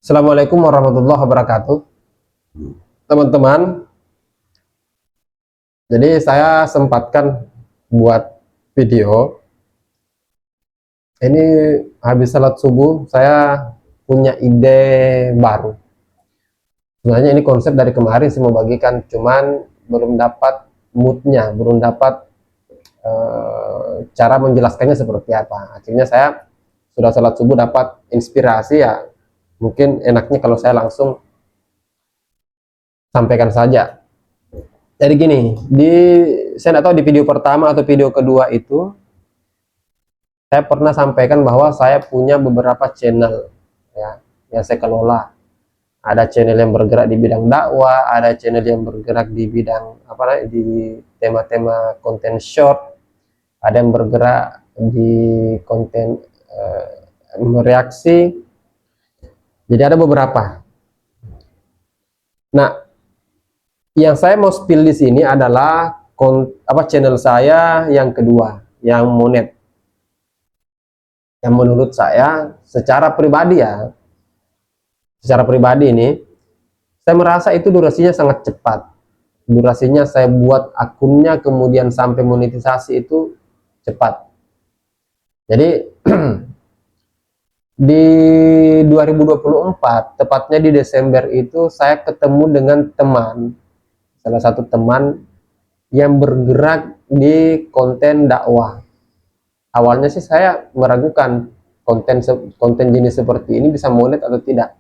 Assalamualaikum warahmatullahi wabarakatuh, teman-teman. Jadi saya sempatkan buat video ini habis salat subuh. Saya punya ide baru. Sebenarnya ini konsep dari kemarin saya mau bagikan, cuman belum dapat moodnya, belum dapat cara menjelaskannya seperti apa. Akhirnya saya sudah salat subuh dapat inspirasi, ya mungkin enaknya kalau saya langsung sampaikan saja. Jadi gini, saya tidak tahu di video pertama atau video kedua itu saya pernah sampaikan bahwa saya punya beberapa channel, ya, yang saya kelola. Ada channel yang bergerak di bidang dakwah, ada channel yang bergerak di bidang di tema-tema konten short, ada yang bergerak di konten mereaksi. Jadi ada beberapa. Nah, yang saya mau spill di sini adalah channel saya yang kedua, yang monet. Yang menurut saya secara pribadi ini saya merasa itu durasinya sangat cepat. Durasinya saya buat akunnya kemudian sampai monetisasi itu cepat. Jadi di 2024, tepatnya di Desember itu, saya ketemu dengan salah satu teman yang bergerak di konten dakwah. Awalnya sih saya meragukan konten jenis seperti ini bisa monet atau tidak.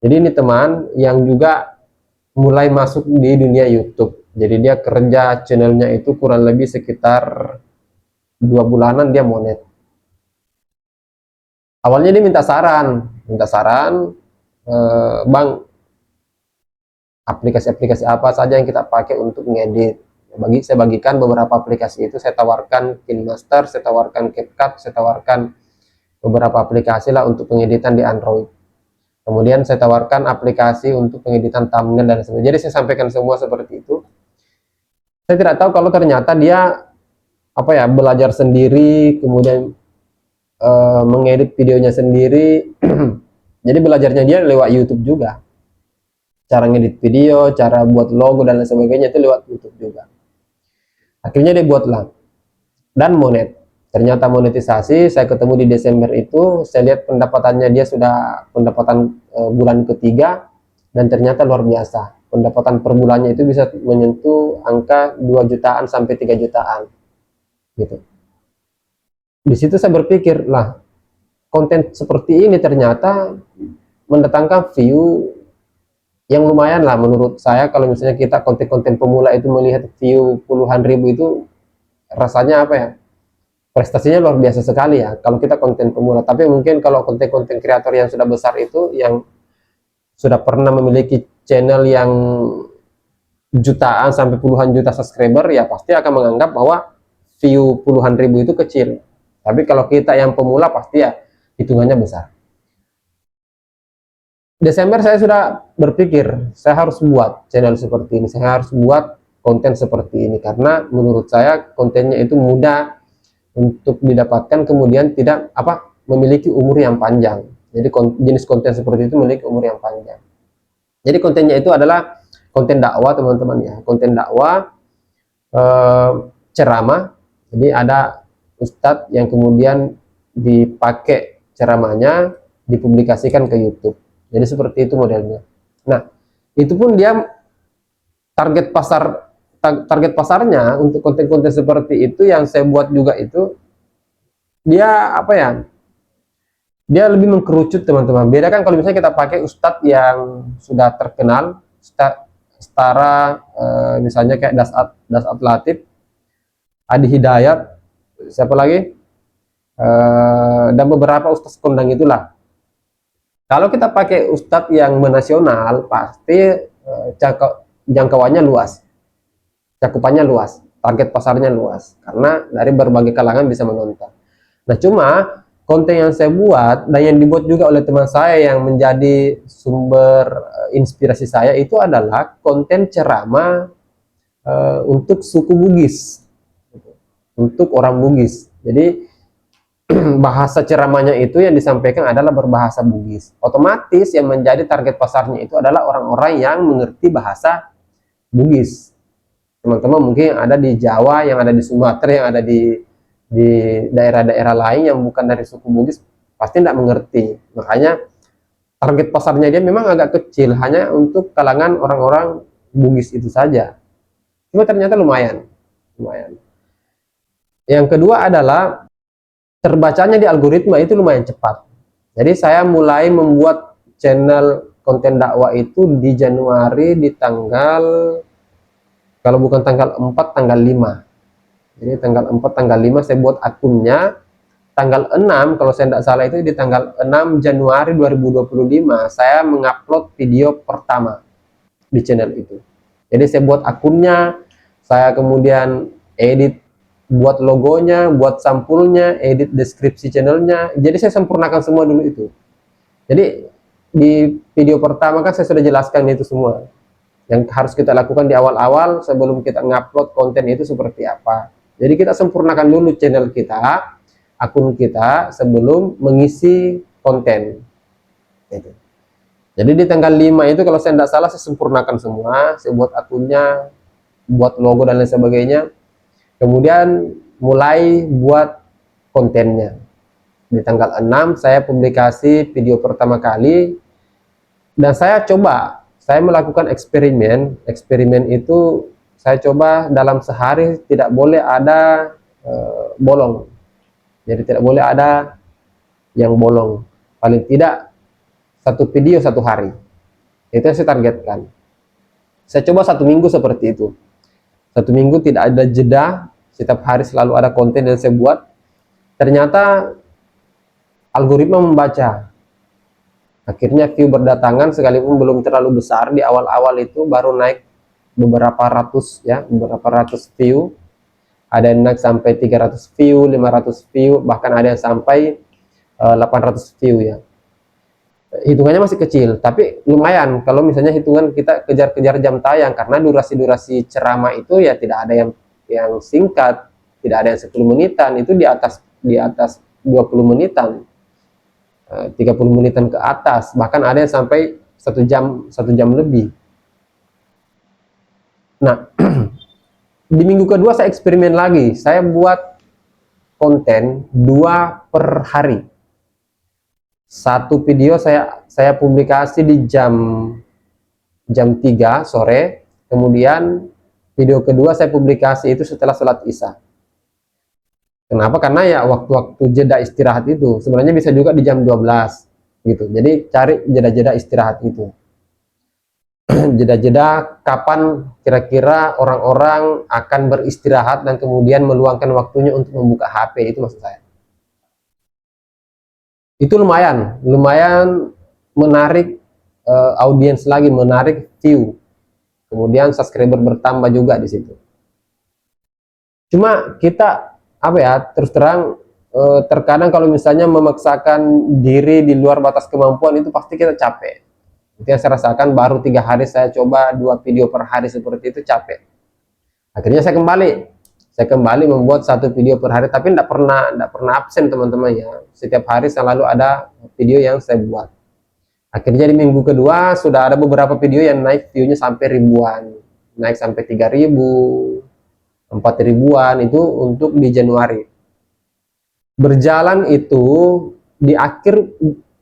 Jadi ini teman yang juga mulai masuk di dunia YouTube. Jadi dia kerja channelnya itu kurang lebih sekitar 2 bulanan dia monet. Awalnya dia minta saran, Bang, aplikasi-aplikasi apa saja yang kita pakai untuk ngedit. Saya bagikan beberapa aplikasi itu, saya tawarkan KineMaster, saya tawarkan CapCut, saya tawarkan beberapa aplikasi lah untuk pengeditan di Android. Kemudian saya tawarkan aplikasi untuk pengeditan thumbnail dan sebagainya. Jadi saya sampaikan semua seperti itu. Saya tidak tahu kalau ternyata dia belajar sendiri, kemudian mengedit videonya sendiri. Jadi belajarnya dia lewat YouTube juga. Cara ngedit video, cara buat logo dan lain sebagainya itu lewat YouTube juga. Akhirnya dia buatlah dan monet. Ternyata monetisasi. Saya ketemu di Desember itu, saya lihat pendapatannya dia sudah pendapatan bulan ketiga, dan ternyata luar biasa. Pendapatan per bulannya itu bisa menyentuh angka 2 jutaan sampai 3 jutaan gitu. Di situ saya berpikir, lah, konten seperti ini ternyata mendatangkan view yang lumayan lah menurut saya. Kalau misalnya kita konten-konten pemula itu melihat view puluhan ribu, itu rasanya prestasinya luar biasa sekali ya kalau kita konten pemula. Tapi mungkin kalau konten-konten kreator yang sudah besar itu, yang sudah pernah memiliki channel yang jutaan sampai puluhan juta subscriber, ya pasti akan menganggap bahwa view puluhan ribu itu kecil. Tapi kalau kita yang pemula, pasti ya hitungannya besar. Desember saya sudah berpikir, saya harus buat channel seperti ini, saya harus buat konten seperti ini, karena menurut saya kontennya itu mudah untuk didapatkan, kemudian tidak memiliki umur yang panjang. Jadi jenis konten seperti itu memiliki umur yang panjang. Jadi kontennya itu adalah konten dakwah, teman-teman ya, konten dakwah, ceramah. Jadi ada ustadz yang kemudian dipakai ceramahnya dipublikasikan ke YouTube. Jadi seperti itu modelnya. Nah, itu pun dia target pasarnya untuk konten-konten seperti itu yang saya buat juga itu, dia dia lebih mengkerucut, teman-teman. Beda kan kalau misalnya kita pakai ustadz yang sudah terkenal, setara misalnya kayak Dasat Latif, Adi Hidayat, siapa lagi, dan beberapa ustadz kondang itulah. Kalau kita pakai ustadz yang menasional, pasti jangkauannya luas, cakupannya luas, target pasarnya luas, karena dari berbagai kalangan bisa menonton. Nah, cuma konten yang saya buat dan yang dibuat juga oleh teman saya yang menjadi sumber inspirasi saya itu adalah konten ceramah untuk suku Bugis, untuk orang Bugis. Jadi bahasa ceramahnya itu yang disampaikan adalah berbahasa Bugis. Otomatis yang menjadi target pasarnya itu adalah orang-orang yang mengerti bahasa Bugis. Teman-teman mungkin yang ada di Jawa, yang ada di Sumatera, yang ada di daerah-daerah lain yang bukan dari suku Bugis pasti tidak mengerti. Makanya target pasarnya dia memang agak kecil, hanya untuk kalangan orang-orang Bugis itu saja. Cuma ternyata lumayan, lumayan. Yang kedua adalah terbacanya di algoritma itu lumayan cepat. Jadi saya mulai membuat channel konten dakwah itu di Januari di tanggal, kalau bukan tanggal 4, tanggal 5. Jadi tanggal 4, tanggal 5 saya buat akunnya. Tanggal 6, kalau saya tidak salah itu di tanggal 6 Januari 2025, saya mengupload video pertama di channel itu. Jadi saya buat akunnya, saya kemudian edit, buat logonya, buat sampulnya, edit deskripsi channelnya. Jadi saya sempurnakan semua dulu itu. Jadi di video pertama kan saya sudah jelaskan itu semua. Yang harus kita lakukan di awal-awal sebelum kita ngupload konten itu seperti apa. Jadi kita sempurnakan dulu channel kita, akun kita sebelum mengisi konten. Gitu. Jadi di tanggal 5 itu kalau saya tidak salah saya sempurnakan semua, saya buat akunnya, buat logo dan lain sebagainya. Kemudian mulai buat kontennya. Di tanggal 6 saya publikasi video pertama kali dan saya melakukan eksperimen. Eksperimen itu saya coba dalam sehari tidak boleh ada bolong. Jadi tidak boleh ada yang bolong. Paling tidak satu video satu hari. Itu yang saya targetkan. Saya coba 1 minggu seperti itu. 1 minggu tidak ada jeda. Setiap hari selalu ada konten yang saya buat. Ternyata algoritma membaca. Akhirnya view berdatangan sekalipun belum terlalu besar. Di awal-awal itu baru naik beberapa ratus view. Ada yang naik sampai 300 view, 500 view, bahkan ada yang sampai 800 view ya. Hitungannya masih kecil, tapi lumayan kalau misalnya hitungan kita kejar-kejar jam tayang, karena durasi-durasi ceramah itu ya tidak ada yang singkat, tidak ada yang 10 menitan, itu di atas 20 menitan. 30 menitan ke atas, bahkan ada yang sampai 1 jam lebih. Nah, di minggu kedua saya eksperimen lagi, saya buat konten 2 per hari. Satu video saya publikasi di jam 3 sore, kemudian video kedua saya publikasi itu setelah sholat isya. Kenapa? Karena ya waktu-waktu jeda istirahat itu sebenarnya bisa juga di jam 12 gitu. Jadi cari jeda-jeda istirahat itu. Jeda-jeda kapan kira-kira orang-orang akan beristirahat dan kemudian meluangkan waktunya untuk membuka HP, itu maksud saya. Itu lumayan menarik audiens lagi, menarik view. Kemudian subscriber bertambah juga di situ. Cuma kita terus terang terkadang kalau misalnya memaksakan diri di luar batas kemampuan itu pasti kita capek. Itu yang saya rasakan, baru 3 hari saya coba 2 video per hari seperti itu, capek. Akhirnya saya kembali membuat 1 video per hari, tapi tidak pernah absen teman-teman ya. Setiap hari selalu ada video yang saya buat. Akhirnya di minggu kedua sudah ada beberapa video yang naik view-nya sampai ribuan, naik sampai 3.000, 4.000-an, itu untuk di Januari. Berjalan itu di akhir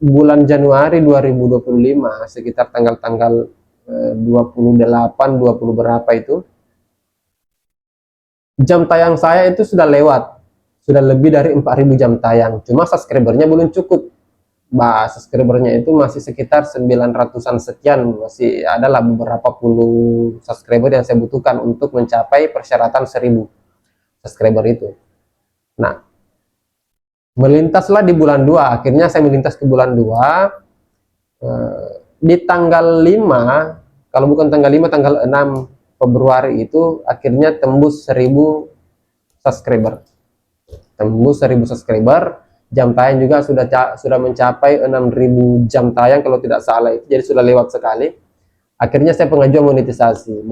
bulan Januari 2025, sekitar tanggal 28, 20 berapa itu, jam tayang saya itu sudah lebih dari 4.000 jam tayang. Cuma subscribernya belum cukup. Subscribernya itu masih sekitar 900-an sekian, masih adalah beberapa puluh subscriber yang saya butuhkan untuk mencapai persyaratan 1.000 subscriber itu. Nah, melintaslah di bulan 2, akhirnya saya melintas ke bulan 2, di tanggal 5, kalau bukan tanggal 5, tanggal 6 Februari itu akhirnya tembus 1.000 subscriber. Tembus 1.000 subscriber, jam tayang juga sudah mencapai 6.000 jam tayang kalau tidak salah itu, jadi sudah lewat sekali. Akhirnya saya pengajuan monetisasi,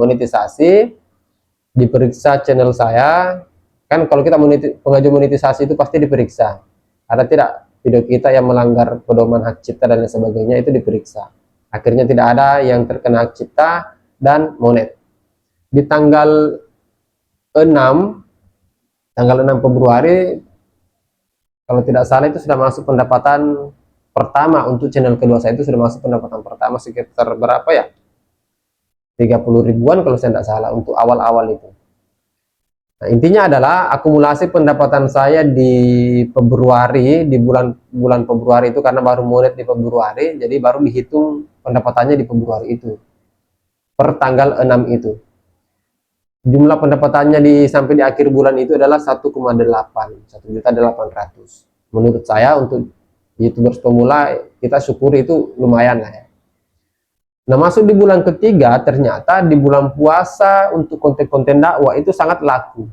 diperiksa channel saya. Kan kalau kita pengajuan monetisasi itu pasti diperiksa ada tidak video kita yang melanggar pedoman hak cipta dan lain sebagainya, itu diperiksa. Akhirnya tidak ada yang terkena hak cipta dan monet. Di tanggal 6 Februari kalau tidak salah itu sudah masuk pendapatan pertama untuk channel kedua saya, itu sudah masuk pendapatan pertama sekitar berapa ya, 30 ribuan kalau saya tidak salah untuk awal-awal itu. Nah, intinya adalah akumulasi pendapatan saya di Februari, di bulan Februari itu, karena baru monet di Februari, jadi baru dihitung pendapatannya di Februari itu per tanggal 6 itu. Jumlah pendapatannya sampai di akhir bulan itu adalah 1,8 menurut saya. Untuk YouTubers pemula kita syukuri, itu lumayan lah ya. Nah, masuk di bulan ketiga, ternyata di bulan puasa untuk konten-konten dakwah itu sangat laku,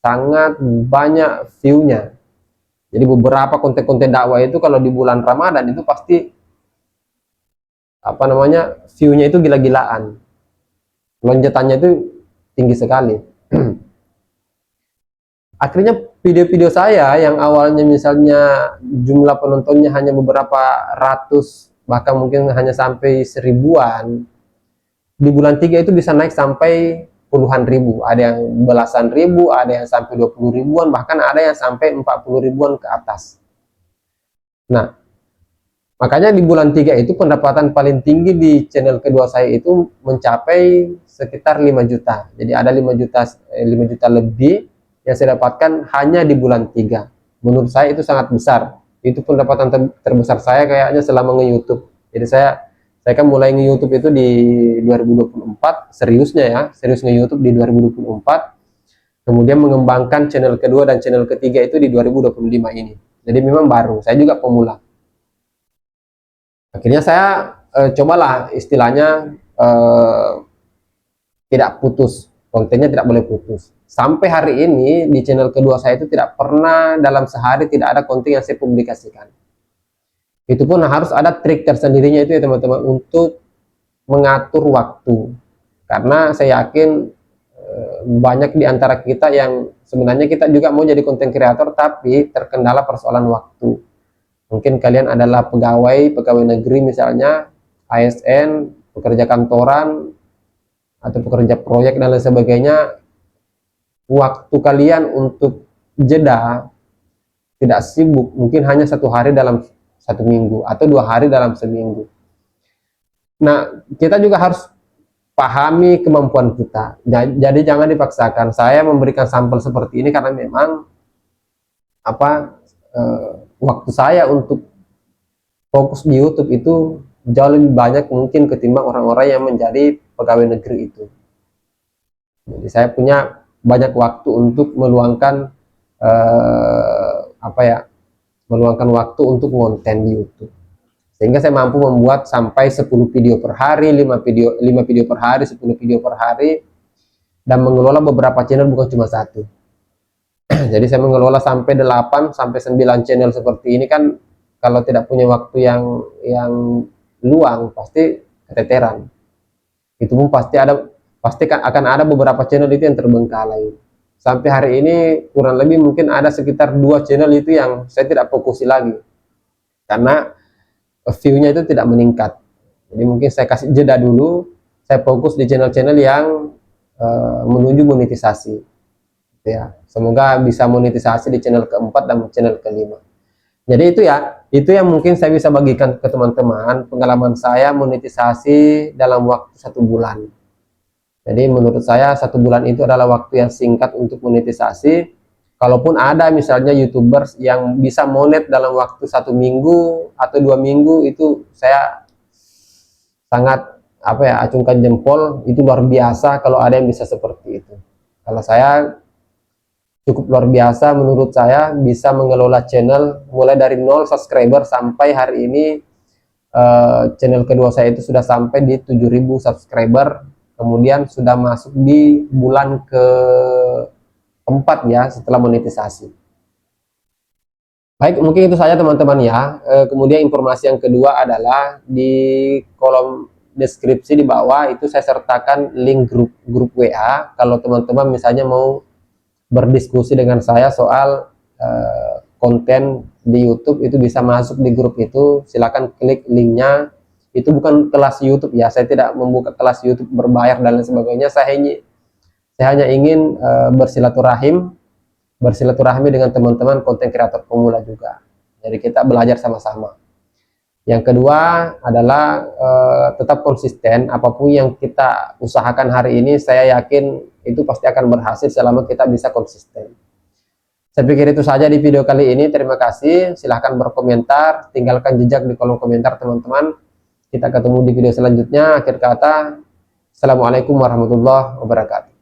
sangat banyak view-nya. Jadi beberapa konten-konten dakwah itu kalau di bulan Ramadan itu pasti view-nya itu gila-gilaan, lonjatannya itu tinggi sekali. Akhirnya video-video saya yang awalnya misalnya jumlah penontonnya hanya beberapa ratus, bahkan mungkin hanya sampai seribuan, di bulan 3 itu bisa naik sampai puluhan ribu, ada yang belasan ribu, ada yang sampai 20 ribuan, bahkan ada yang sampai 40 ribuan ke atas. Nah, makanya di bulan 3 itu pendapatan paling tinggi di channel kedua saya itu mencapai sekitar 5 juta. Jadi ada 5 juta lebih yang saya dapatkan hanya di bulan 3. Menurut saya itu sangat besar. Itu pendapatan terbesar saya kayaknya selama nge-YouTube. Jadi saya kan mulai nge-YouTube itu di 2024, seriusnya ya, serius nge-YouTube di 2024. Kemudian mengembangkan channel kedua dan channel ketiga itu di 2025 ini. Jadi memang baru, saya juga pemula. Akhirnya saya cobalah istilahnya tidak putus, kontennya tidak boleh putus. Sampai hari ini di channel kedua saya itu tidak pernah dalam sehari tidak ada konten yang saya publikasikan. Itu pun harus ada trik tersendirinya itu ya teman-teman, untuk mengatur waktu. Karena saya yakin banyak di antara kita yang sebenarnya kita juga mau jadi konten kreator tapi terkendala persoalan waktu. Mungkin kalian adalah pegawai negeri misalnya, ASN, pekerja kantoran, atau pekerja proyek dan lain sebagainya. Waktu kalian untuk jeda tidak sibuk, mungkin hanya 1 hari dalam 1 minggu atau 2 hari dalam seminggu. Nah, kita juga harus pahami kemampuan kita. Jadi jangan dipaksakan. Saya memberikan sampel seperti ini karena memang waktu saya untuk fokus di YouTube itu jauh lebih banyak mungkin ketimbang orang-orang yang menjadi pegawai negeri itu. Jadi saya punya banyak waktu untuk meluangkan meluangkan waktu untuk konten di YouTube, sehingga saya mampu membuat sampai 10 video per hari, 5 video per hari, 10 video per hari, dan mengelola beberapa channel, bukan cuma satu. Jadi saya mengelola sampai 8 sampai 9 channel seperti ini kan, kalau tidak punya waktu yang luang pasti keteteran. Itu pun pasti akan ada beberapa channel itu yang terbengkalai. Sampai hari ini kurang lebih mungkin ada sekitar 2 channel itu yang saya tidak fokusi lagi karena view-nya itu tidak meningkat. Jadi mungkin saya kasih jeda dulu, saya fokus di channel-channel yang menuju monetisasi ya. Semoga bisa monetisasi di channel keempat dan channel kelima. Jadi itu yang mungkin saya bisa bagikan ke teman-teman, pengalaman saya monetisasi dalam waktu 1 bulan. Jadi menurut saya 1 bulan itu adalah waktu yang singkat untuk monetisasi. Kalaupun ada misalnya YouTubers yang bisa monet dalam waktu 1 minggu atau 2 minggu, itu saya sangat acungkan jempol. Itu luar biasa kalau ada yang bisa seperti itu. Kalau saya cukup luar biasa menurut saya, bisa mengelola channel mulai dari 0 subscriber sampai hari ini channel kedua saya itu sudah sampai di 7.000 subscriber. Kemudian sudah masuk di bulan ke-4 ya setelah monetisasi. Baik, mungkin itu saja teman-teman ya. Kemudian informasi yang kedua adalah di kolom deskripsi di bawah itu saya sertakan link grup WA. Kalau teman-teman misalnya mau berdiskusi dengan saya soal konten di YouTube itu bisa masuk di grup itu, silakan klik linknya. Itu bukan kelas YouTube ya, saya tidak membuka kelas YouTube berbayar dan lain sebagainya. Saya hanya ingin bersilaturahmi dengan teman-teman konten kreator pemula juga. Jadi kita belajar sama-sama. Yang kedua adalah tetap konsisten. Apapun yang kita usahakan hari ini, saya yakin itu pasti akan berhasil selama kita bisa konsisten. Saya pikir itu saja di video kali ini. Terima kasih. Silahkan berkomentar, tinggalkan jejak di kolom komentar teman-teman. Kita ketemu di video selanjutnya. Akhir kata, Assalamualaikum warahmatullahi wabarakatuh.